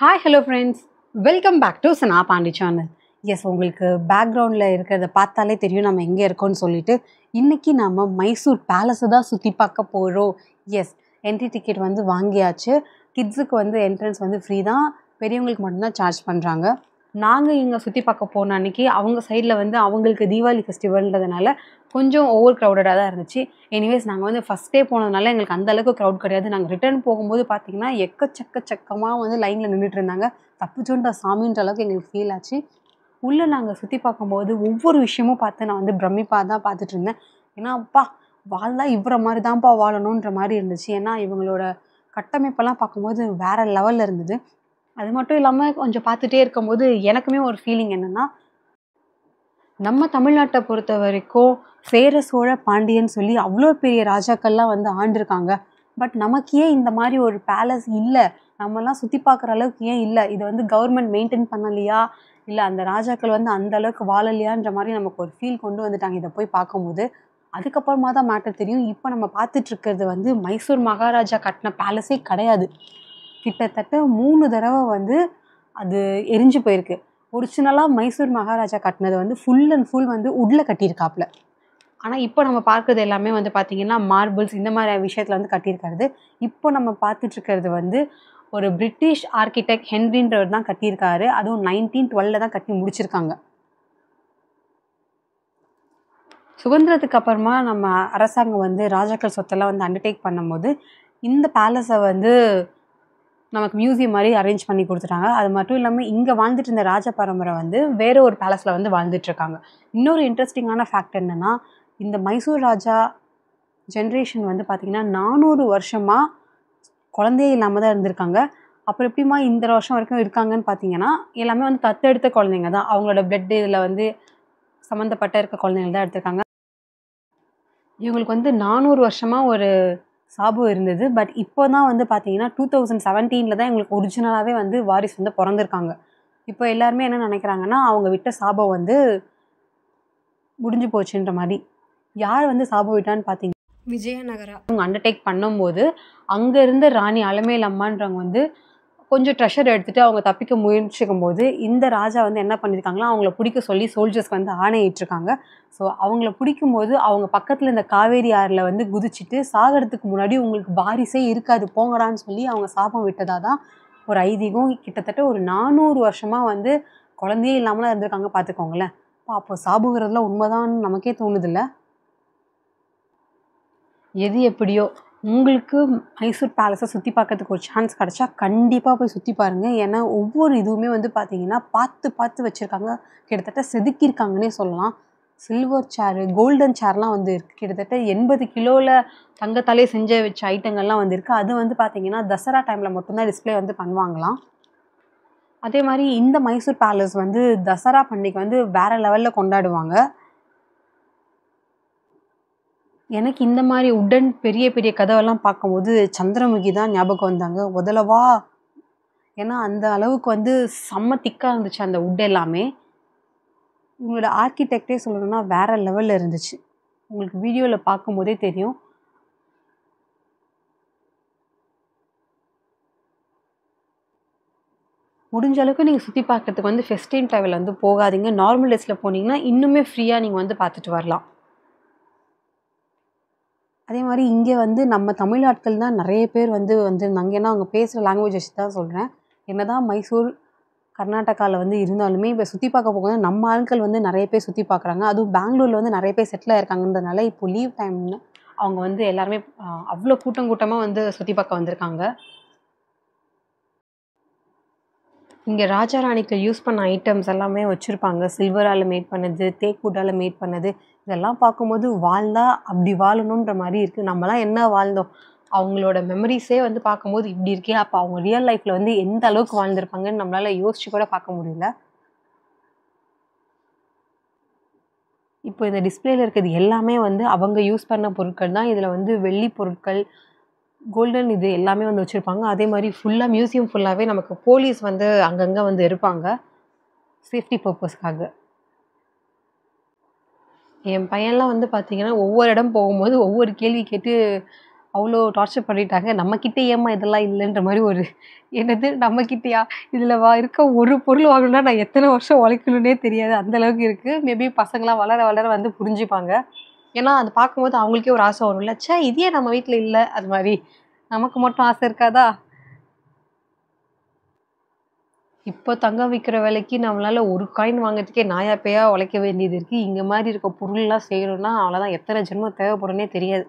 Hi hello friends, welcome back to Sana Pandi channel. Yes, உங்களுக்கு பேக்ரவுண்டில் இருக்கிறத பார்த்தாலே தெரியும் நம்ம எங்கே இருக்கோம்னு சொல்லிட்டு. இன்றைக்கி நம்ம மைசூர் பேலஸை தான் சுற்றி பார்க்க போகிறோம். எஸ், என்ட்ரி டிக்கெட் வந்து வாங்கியாச்சு. கிட்ஸுக்கு வந்து என்ட்ரன்ஸ் வந்து ஃப்ரீ தான், பெரியவங்களுக்கு மட்டும்தான் சார்ஜ் பண்ணுறாங்க. நாங்கள் இங்கே சுற்றி பார்க்க போன அன்றைக்கி அவங்க சைடில் வந்து அவங்களுக்கு தீபாவளி ஃபெஸ்டிவல்ன்றதுனால கொஞ்சம் ஓவர் க்ரௌடடாக தான் இருந்துச்சு. எனிவேஸ் நாங்கள் வந்து ஃபஸ்ட் டே போனதுனால எங்களுக்கு அந்தளவுக்கு க்ரௌட் கிடையாது. நாங்கள் ரிட்டர்ன் போகும்போது பார்த்திங்கன்னா எக்கச்சக்கமாக வந்து லைனில் நின்றுட்டு இருந்தாங்க. தப்பிச்சோன்ற சாமின்ற அளவுக்கு எங்களுக்கு ஃபீல் ஆச்சு. உள்ளே நாங்கள் சுற்றி பார்க்கும்போது ஒவ்வொரு விஷயமும் பார்த்து நான் வந்து பிரமிப்பாக தான் பார்த்துட்டு இருந்தேன். ஏன்னா அப்பா, வாழ்ந்தா இவரை மாதிரி தான்ப்பா வாழணுன்ற மாதிரி இருந்துச்சு. ஏன்னா இவங்களோட கட்டமைப்பெல்லாம் பார்க்கும்போது வேறு லெவலில் இருந்தது. அது மட்டும் இல்லாமல் கொஞ்சம் பார்த்துட்டே இருக்கும்போது எனக்குமே ஒரு ஃபீலிங் என்னென்னா, நம்ம தமிழ்நாட்டை பொறுத்த வரைக்கும் சேர சோழ பாண்டியன்னு சொல்லி அவ்வளோ பெரிய ராஜாக்கள்லாம் வந்து ஆண்டிருக்காங்க. பட் நமக்கு ஏன் இந்த மாதிரி ஒரு பேலஸ் இல்லை, நம்மலாம் சுற்றி பார்க்குற அளவுக்கு ஏன் இல்லை, இதை வந்து கவர்மெண்ட் மெயின்டைன் பண்ணலையா, இல்லை அந்த ராஜாக்கள் வந்து அந்த அளவுக்கு வாழலையான்ற மாதிரி நமக்கு ஒரு ஃபீல் கொண்டு வந்துட்டாங்க இதை போய் பார்க்கும்போது. அதுக்கப்புறமா தான் மேட்டர் தெரியும். இப்போ நம்ம பார்த்துட்ருக்கிறது வந்து மைசூர் மகாராஜா கட்டின பேலஸே கிடையாது. கிட்டத்தட்ட 3 தடவை வந்து அது எரிஞ்சு போயிருக்கு. ஒரிஜினலாக மைசூர் மகாராஜா கட்டினது வந்து ஃபுல் அண்ட் ஃபுல் வந்து உட்டில் கட்டியிருக்காப்புல. ஆனால் இப்போ நம்ம பார்க்குறது எல்லாமே வந்து பார்த்திங்கன்னா மார்பிள்ஸ் இந்த மாதிரி விஷயத்தில் வந்து கட்டியிருக்கிறது. இப்போ நம்ம பார்த்துட்ருக்கிறது வந்து ஒரு பிரிட்டிஷ் ஆர்கிடெக்ட் ஹென்ரின்றவர் தான் கட்டியிருக்காரு. அதுவும் 1912 தான் கட்டி முடிச்சிருக்காங்க. சுதந்திரத்துக்கு அப்புறமா நம்ம அரசாங்கம் வந்து ராஜாக்கள் சொத்தெல்லாம் வந்து அண்டர்டேக் பண்ணும்போது இந்த பேலஸை வந்து நமக்கு மியூசியம் மாதிரி அரேஞ்ச் பண்ணி கொடுத்துட்டாங்க. அது மட்டும் இல்லாமல் இங்கே வாழ்ந்துட்டு இருந்த ராஜ பரம்பரை வந்து வேறு ஒரு பேலஸில் வந்து வாழ்ந்துட்டுருக்காங்க. இன்னொரு இன்ட்ரெஸ்டிங்கான ஃபேக்ட் என்னென்னா, இந்த மைசூர் ராஜா ஜென்ரேஷன் வந்து பார்த்திங்கன்னா 400 வருஷமாக குழந்தையே இல்லாமல் தான் இருந்திருக்காங்க. அப்புறம் எப்படிமா இந்த வருஷம் வரைக்கும் இருக்காங்கன்னு பார்த்தீங்கன்னா, எல்லாமே வந்து தத்தெடுத்த குழந்தைங்க தான். அவங்களோட பிளட் இதில் வந்து சம்மந்தப்பட்ட இருக்க குழந்தைங்க தான் எடுத்திருக்காங்க. இவங்களுக்கு வந்து 400 வருஷமாக ஒரு சாபம் இருந்தது. பட் இப்போ தான் வந்து பார்த்தீங்கன்னா 2017 தான் எங்களுக்கு ஒரிஜினலாகவே வந்து வாரிசு வந்து பிறந்திருக்காங்க. இப்போ எல்லாருமே என்ன நினைக்கிறாங்கன்னா, அவங்க விட்ட சாபம் வந்து முடிஞ்சு போச்சுன்ற மாதிரி. யார் வந்து சாபம் விட்டான்னு பார்த்தீங்கன்னா விஜயநகரா அவங்க அண்டர்டேக் பண்ணும்போது அங்கே இருந்த ராணி அலமேல் அம்மான்றவங்க வந்து கொஞ்சம் ட்ரெஷர் எடுத்துகிட்டு அவங்க தப்பிக்க முயற்சிக்கும் போது இந்த ராஜா வந்து என்ன பண்ணியிருக்காங்களா, அவங்கள பிடிக்க சொல்லி சோல்ஜர்ஸ்க்கு வந்து ஆணையிட்டிருக்காங்க. ஸோ அவங்கள பிடிக்கும்போது அவங்க பக்கத்தில் இந்த காவேரி ஆறில் வந்து குதிச்சுட்டு சாகிறதுக்கு முன்னாடி உங்களுக்கு வாரிசே இருக்காது போங்கடான்னு சொல்லி அவங்க சாபம் விட்டதாக தான் ஒரு ஐதீகம். கிட்டத்தட்ட ஒரு 400 வருஷமாக வந்து குழந்தையே இல்லாமலாம் இருந்திருக்காங்க பார்த்துக்கோங்களேன். அப்போ சாபுகிறதுலாம் உண்மைதான்னு நமக்கே தோணுதில்ல. எது எப்படியோ உங்களுக்கு மைசூர் பேலஸை சுற்றி பார்க்கறதுக்கு ஒரு சான்ஸ் கிடச்சா கண்டிப்பாக போய் சுற்றி பாருங்கள். ஏன்னா ஒவ்வொரு இதுவுமே வந்து பார்த்திங்கன்னா பார்த்து வச்சுருக்காங்க. கிட்டத்தட்ட செதுக்கியிருக்காங்கன்னே சொல்லலாம். சில்வர் சேரு, கோல்டன் சேர்லாம் வந்து இருக்குது. கிட்டத்தட்ட 80 கிலோவில் தங்கத்தாலே செஞ்ச வச்ச ஐட்டங்கள்லாம் வந்து இருக்குது. அது வந்து பார்த்திங்கன்னா தசரா டைமில் மட்டும்தான் டிஸ்பிளே வந்து பண்ணுவாங்களாம். அதே மாதிரி இந்த மைசூர் பேலஸ் வந்து தசரா பண்டிகை வந்து வேறு லெவலில் கொண்டாடுவாங்க. எனக்கு இந்த மாதிரி உடன் பெரிய பெரிய கதவெல்லாம் பார்க்கும்போது சந்திரமுகி தான் ஞாபகம் வந்தாங்க முதலவா. ஏன்னா அந்த அளவுக்கு வந்து செம்ம திக்காக இருந்துச்சு அந்த உட் எல்லாமே. இவங்களோட ஆர்கிடெக்டே சொல்லணும்னா வேறு லெவலில் இருந்துச்சு. உங்களுக்கு வீடியோவில் பார்க்கும்போதே தெரியும். முடிஞ்ச அளவுக்கு நீங்கள் சுற்றி பார்க்கறதுக்கு வந்து ஃபெஸ்டிவ் டைமில் வந்து போகாதீங்க. நார்மல் டேஸில் போனீங்கன்னா இன்னுமே ஃப்ரீயாக நீங்கள் வந்து பார்த்துட்டு வரலாம். அதே மாதிரி இங்கே வந்து நம்ம தமிழ் ஆட்கள் தான் நிறைய பேர் வந்து வந்திருந்தாங்க. ஏன்னா அவங்க பேசுகிற லாங்குவேஜ் வச்சு தான் சொல்கிறேன். என்ன தான் மைசூர் கர்நாடகாவில் வந்து இருந்தாலுமே இப்போ சுற்றி பார்க்க போகும்போது நம்ம ஆட்கள் வந்து நிறைய பேர் சுற்றி பார்க்குறாங்க. அதுவும் பெங்களூரில் வந்து நிறைய பேர் செட்டில் ஆயிருக்காங்கன்றதுனால இப்போ லீவ் டைம்னு அவங்க வந்து எல்லாருமே அவ்வளோ கூட்டமாக வந்து சுற்றி பார்க்க வந்திருக்காங்க. இங்கே ராஜா ராணிக்கு யூஸ் பண்ண ஐட்டம்ஸ் எல்லாமே வச்சுருப்பாங்க. சில்வரால் மேட் பண்ணது, தேக்குட்டால் மேட் பண்ணது. இதெல்லாம் பார்க்கும்போது வாழ்ந்தா அப்படி வாழணுன்ற மாதிரி இருக்குது. நம்மலாம் என்ன வாழ்ந்தோம், அவங்களோட மெமரிஸே வந்து பார்க்கும்போது இப்படி இருக்கே, அப்போ அவங்க ரியல் லைஃப்பில் வந்து எந்த அளவுக்கு வாழ்ந்திருப்பாங்கன்னு நம்மளால் யோசிச்சு கூட பார்க்க முடியல. இப்போ இந்த டிஸ்பிளேல இருக்கிறது எல்லாமே வந்து அவங்க யூஸ் பண்ண பொருட்கள் தான். இதில் வந்து வெள்ளி பொருட்கள், கோல்டன் இது எல்லாமே வந்து வச்சுருப்பாங்க. அதே மாதிரி ஃபுல்லாக மியூசியம் ஃபுல்லாகவே நமக்கு போலீஸ் வந்து அங்கங்கே வந்து இருப்பாங்க சேஃப்டி பர்பஸ்க்காக. என் பையன்லாம் வந்து பார்த்திங்கன்னா ஒவ்வொரு இடம் போகும்போது ஒவ்வொரு கேள்வி கேட்டு அவ்வளோ டார்ச்சர் பண்ணிட்டாங்க. நம்மக்கிட்ட ஏம்மா இதெல்லாம் இல்லைன்ற மாதிரி ஒரு என்னது நம்மக்கிட்டயா? இதில் இருக்க ஒரு பொருள் வாங்கணும்னா நான் எத்தனை வருஷம் உழைக்கணும்னே தெரியாது. அந்த அளவுக்கு இருக்குது. மேபி பசங்களாம் வளர வளர வந்து புரிஞ்சுப்பாங்க. ஏன்னா அது பார்க்கும்போது அவங்களுக்கே ஒரு ஆசை வரும்ல, ச்சே இது ஏன் நம்ம வீட்டில் இல்லை, அது மாதிரி நமக்கு மட்டும் ஆசை இருக்காதா? இப்போ தங்கம் விக்கிற விலைக்கு நம்மளால ஒரு காயின் வாங்குறதுக்கே நாயா பேயா உழைக்க வேண்டியது இருக்கு. இங்க மாரி இருக்க பொருள்லாம் செய்யணும்னா அவ்வளோதான், எத்தனை ஜென்மம் தேவைப்படும்னே தெரியாது.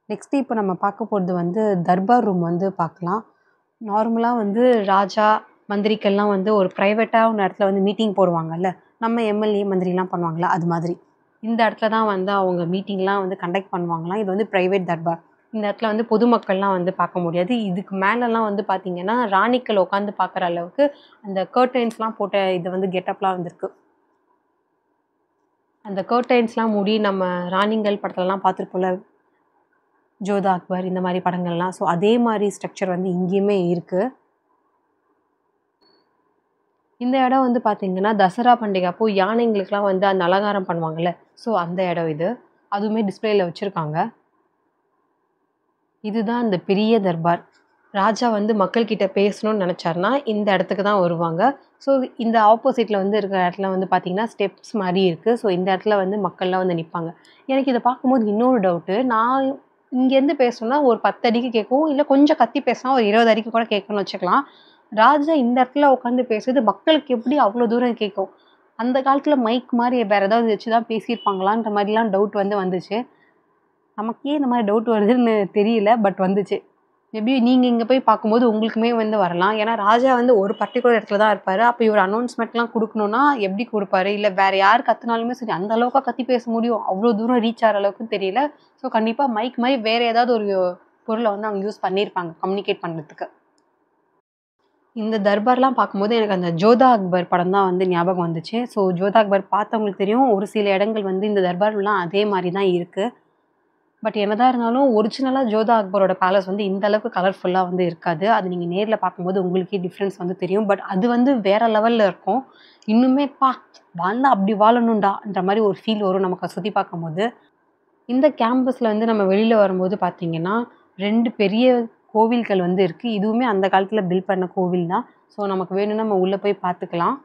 நெக்ஸ்ட் இப்போ நம்ம பார்க்க போறது வந்து தர்பார் ரூம் வந்து பார்க்கலாம். நார்மலா வந்து ராஜா, மந்திரிக்கெல்லாம் வந்து ஒரு பிரைவேட்டா ஒரு இடத்துல வந்து மீட்டிங் போடுவாங்கல்ல. நம்ம எம்எல்ஏ, மந்திரிலாம் பண்ணுவாங்கல்ல, அது மாதிரி. இந்த இடத்துல தான் வந்து அவங்க மீட்டிங்லாம் வந்து கண்டக்ட் பண்ணுவாங்களாம். இது வந்து பிரைவேட் தர்பார். இந்த இடத்துல வந்து பொதுமக்கள்லாம் வந்து பார்க்க முடியாது. இதுக்கு மேலலாம் வந்து பார்த்தீங்கன்னா, ராணிகள் உட்காந்து பார்க்குற அளவுக்கு அந்த கர்டைன்ஸ்லாம் போட்ட இது வந்து கெட்டப்லாம் வந்திருக்கு. அந்த கர்டைன்ஸ்லாம் மூடி நம்ம ராணிகள் படத்துலலாம் பார்த்துருப்போம்ல, ஜோதா அக்பர் இந்த மாரி படங்கள்லாம். ஸோ அதே மாரி ஸ்ட்ரக்சர் வந்து இங்கேயுமே இருக்கு. இந்த இடம் வந்து பார்த்தீங்கன்னா, தசரா பண்டிகை அப்போ யானைங்களுக்குலாம் வந்து அந்த அலங்காரம் பண்ணுவாங்கல்ல, ஸோ அந்த இடம் இது. அதுவுமே டிஸ்ப்ளேல வச்சிருக்காங்க. இதுதான் அந்த பெரிய தர்பார். ராஜா வந்து மக்கள்கிட்ட பேசணும்னு நெனச்சாருன்னா, இந்த இடத்துக்கு தான் வருவாங்க. ஸோ இந்த ஆப்போசிட்ல வந்து இருக்கிற இடத்துல வந்து பார்த்தீங்கன்னா, ஸ்டெப்ஸ் மாரி இருக்கு. ஸோ இந்த இடத்துல வந்து மக்கள்லாம் வந்து நிப்பாங்க. எனக்கு இத பார்க்கும்போது இன்னொரு டவுட்டு. நான் இங்கேருந்து பேசணும்னா ஒரு 10 அடிக்கு கேட்கும். இல்ல கொஞ்சம் கத்தி பேசினா ஒரு 20 அடிக்கு கூட கேட்கும்னு வச்சுக்கலாம். ராஜா இந்த இடத்துல உட்காந்து பேசுறது மக்களுக்கு எப்படி அவ்ளோ தூரம் கேட்கும்? அந்த காலத்துல மைக் மாரி வேற ஏதாவது வச்சு தான் பேசியிருப்பாங்களான்ற மாரிலாம் டவுட் வந்து வந்துச்சு. நமக்கே இந்த மாரி டவுட் வருதுன்னு தெரியல. பட் வந்துச்சு. மேபி நீங்க இங்க போய் பார்க்கும்போது உங்களுக்குமே வந்து வரலாம். ஏன்னா ராஜா வந்து ஒரு பர்ட்டிகுலர் இடத்துல தான் இருப்பாரு. அப்ப இவரு அனௌன்ஸ்மென்ட்லாம் குடுக்கணும்னா எப்படி குடுப்பாரு? இல்ல வேற யார் கத்துனாலுமே சரி, அந்த அளவுக்கா கத்தி பேச முடியும்? அவ்ளோ தூரம் ரீச் ஆகுற அளவுக்குன்னு தெரியல. ஸோ கண்டிப்பா மைக் மாரி வேற ஏதாவது ஒரு பொருள வந்து அவங்க யூஸ் பண்ணியிருப்பாங்க கம்யூனிகேட் பண்றதுக்கு. இந்த தர்பார்லாம் பார்க்கும்போது எனக்கு அந்த ஜோதா அக்பர் படம் தான் வந்து ஞாபகம் வந்துச்சு. ஸோ ஜோதா அக்பர் பார்த்தவங்களுக்கு தெரியும். ஒரு சில இடங்கள் வந்து இந்த தர்பார்லாம் அதே மாரி தான் இருக்கு. பட் என்னதான் இருந்தாலும் ஒரிஜினலா ஜோதா அக்பரோட பேலஸ் வந்து இந்த அளவுக்கு கலர்ஃபுல்லா வந்து இருக்காது. அது நீங்க நேர்ல பார்க்கும்போது உங்களுக்கே டிஃபரன்ஸ் வந்து தெரியும். பட் அது வந்து வேற லெவல்ல இருக்கும். இன்னுமே வாழ்ந்தா அப்படி வாழணும்டான்ற மாரி ஒரு ஃபீல் வரும் நமக்கு அத சுத்தி பார்க்கும்போது. இந்த கேம்பஸ்ல வந்து நம்ம வெளியில வரும்போது பார்த்தீங்கன்னா, 2 பெரிய கோவில்கள் வந்து இருக்கு. இதுவுமே அந்த காலத்துல பில்ட் பண்ண கோவில் தான். ஸோ நமக்கு வேணும்னா நம்ம உள்ள போய் பார்த்துக்கலாம்.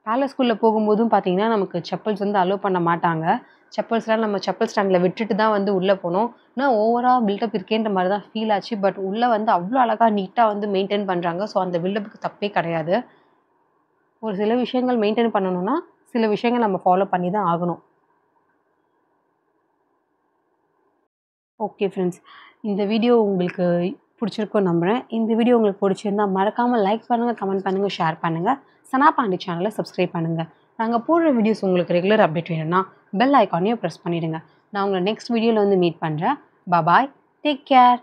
பேலஸ்குள்ள போகும்போதும் பார்த்தீங்கன்னா, நமக்கு செப்பல்ஸ் வந்து அலோ பண்ண மாட்டாங்க. செப்பல்ஸ்லாம் நம்ம செப்பல் ஸ்டாண்ட்ல விட்டுட்டு தான் வந்து உள்ள போனோம். ஆனா ஓவரா பில்டப் இருக்கேன்ற மாரி தான் ஃபீல் ஆச்சு. பட் உள்ள வந்து அவ்ளோ அழகா நீட்டா வந்து மெயின்டெயின் பண்றாங்க. ஸோ அந்த பில்டப்புக்கு தப்பே கிடையாது. ஒரு சில விஷயங்கள் மெயின்டெயின் பண்ணணும்னா, சில விஷயங்கள் நம்ம ஃபாலோ பண்ணி தான் ஆகணும். Okay friends. இந்த வீடியோ உங்களுக்கு புடிச்சிருக்கும்னு நம்புறேன். இந்த வீடியோ உங்களுக்கு புடிச்சிருந்தா மறக்காம லைக் பண்ணுங்க, கமெண்ட் பண்ணுங்க, ஷேர் பண்ணுங்க. சனா பாண்டி சேனல சப்ஸ்கிரைப் பண்ணுங்க. நாங்க போடுற வீடியோஸ் உங்களுக்கு ரெகுலர் அப்டேட் வேணும்னா, பெல் ஐகானையும் பிரஸ் பண்ணிடுங்க. நான் உங்கள நெக்ஸ்ட் வீடியோல வந்து மீட் பண்றேன். பாய். Take care.